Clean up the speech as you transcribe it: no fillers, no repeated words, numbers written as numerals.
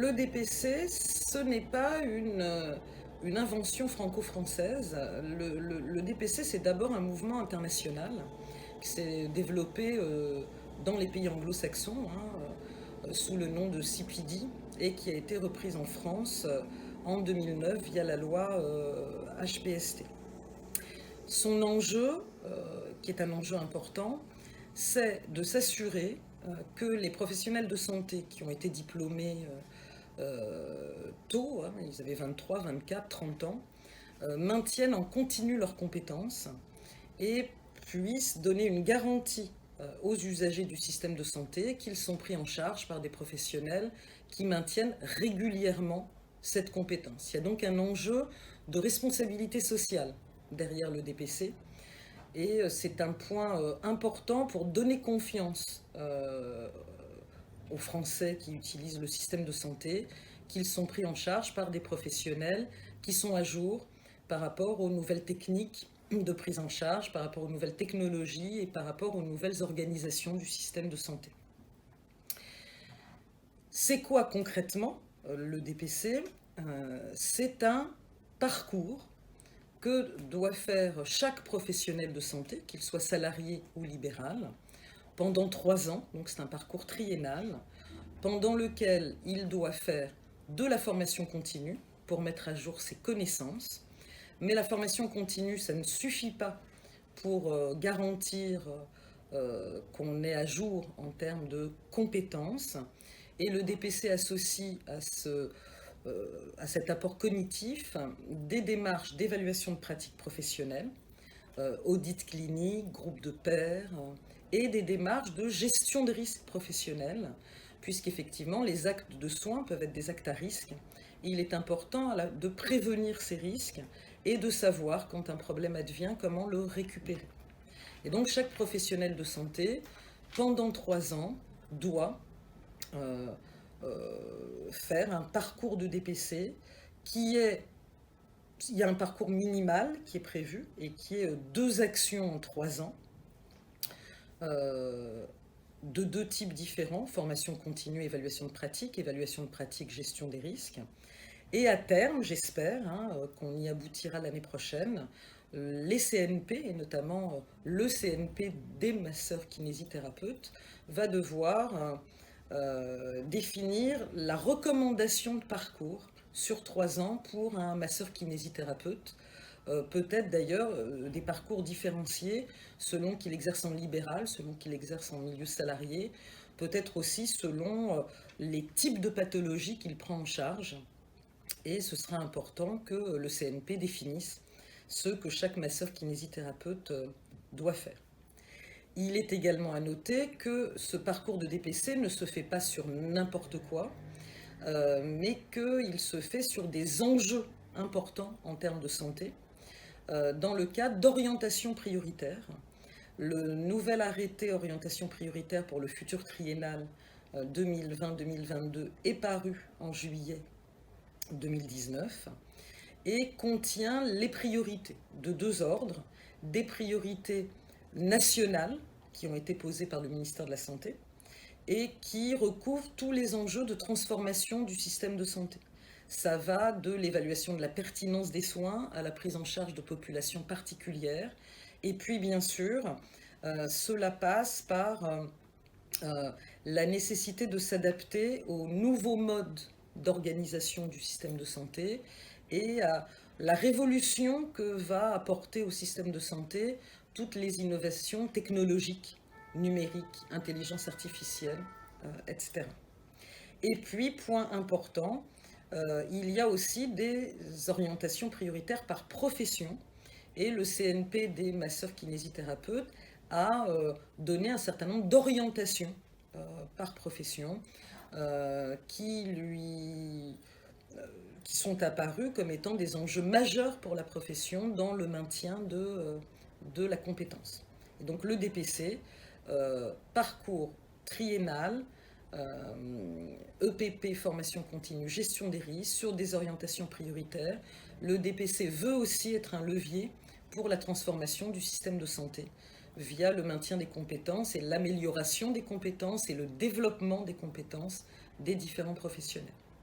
Le DPC, ce n'est pas une invention franco-française. Le DPC, c'est d'abord un mouvement international qui s'est développé dans les pays anglo-saxons, sous le nom de CPD, et qui a été reprise en France en 2009 via la loi HPST. Son enjeu, qui est un enjeu important, c'est de s'assurer que les professionnels de santé qui ont été diplômés tôt, ils avaient 23, 24, 30 ans, maintiennent en continu leurs compétences et puissent donner une garantie aux usagers du système de santé qu'ils sont pris en charge par des professionnels qui maintiennent régulièrement cette compétence. Il y a donc un enjeu de responsabilité sociale derrière le DPC et c'est un point important pour donner confiance aux Français qui utilisent le système de santé, qu'ils sont pris en charge par des professionnels qui sont à jour par rapport aux nouvelles techniques de prise en charge, par rapport aux nouvelles technologies et par rapport aux nouvelles organisations du système de santé. C'est quoi concrètement le DPC? C'est un parcours que doit faire chaque professionnel de santé, qu'il soit salarié ou libéral, pendant 3 ans, donc c'est un parcours triennal, pendant lequel il doit faire de la formation continue pour mettre à jour ses connaissances. Mais la formation continue, ça ne suffit pas pour garantir qu'on est à jour en termes de compétences. Et le DPC associe à cet apport cognitif des démarches d'évaluation de pratiques professionnelles, audit clinique, groupe de pairs, et des démarches de gestion de risques professionnels, puisqu'effectivement les actes de soins peuvent être des actes à risque. Et il est important de prévenir ces risques et de savoir quand un problème advient comment le récupérer. Et donc chaque professionnel de santé, pendant 3 ans, doit faire un parcours de DPC qui est... Il y a un parcours minimal qui est prévu et qui est 2 actions en 3 ans, de 2 types différents, formation continue, évaluation de pratique, gestion des risques. Et à terme, j'espère qu'on y aboutira l'année prochaine, les CNP, et notamment le CNP des masseurs kinésithérapeutes, va devoir définir la recommandation de parcours sur 3 ans pour un masseur kinésithérapeute. Peut-être d'ailleurs des parcours différenciés selon qu'il exerce en libéral, selon qu'il exerce en milieu salarié, peut-être aussi selon les types de pathologies qu'il prend en charge. Et ce sera important que le CNP définisse ce que chaque masseur kinésithérapeute doit faire. Il est également à noter que ce parcours de DPC ne se fait pas sur n'importe quoi, mais qu'il se fait sur des enjeux importants en termes de santé, dans le cadre d'orientation prioritaire. Le nouvel arrêté orientation prioritaire pour le futur triennal 2020-2022 est paru en juillet 2019 et contient les priorités de 2 ordres, des priorités nationales qui ont été posées par le ministère de la Santé et qui recouvrent tous les enjeux de transformation du système de santé. Ça va de l'évaluation de la pertinence des soins à la prise en charge de populations particulières. Et puis, bien sûr, cela passe par la nécessité de s'adapter aux nouveaux modes d'organisation du système de santé et à la révolution que va apporter au système de santé toutes les innovations technologiques, numériques, intelligence artificielle, etc. Et puis, point important, il y a aussi des orientations prioritaires par profession et le CNP des masseurs kinésithérapeutes a donné un certain nombre d'orientations par profession qui sont apparues comme étant des enjeux majeurs pour la profession dans le maintien de la compétence. Et donc le DPC, parcours triennal, EPP, formation continue, gestion des risques, sur des orientations prioritaires. Le DPC veut aussi être un levier pour la transformation du système de santé via le maintien des compétences et l'amélioration des compétences et le développement des compétences des différents professionnels.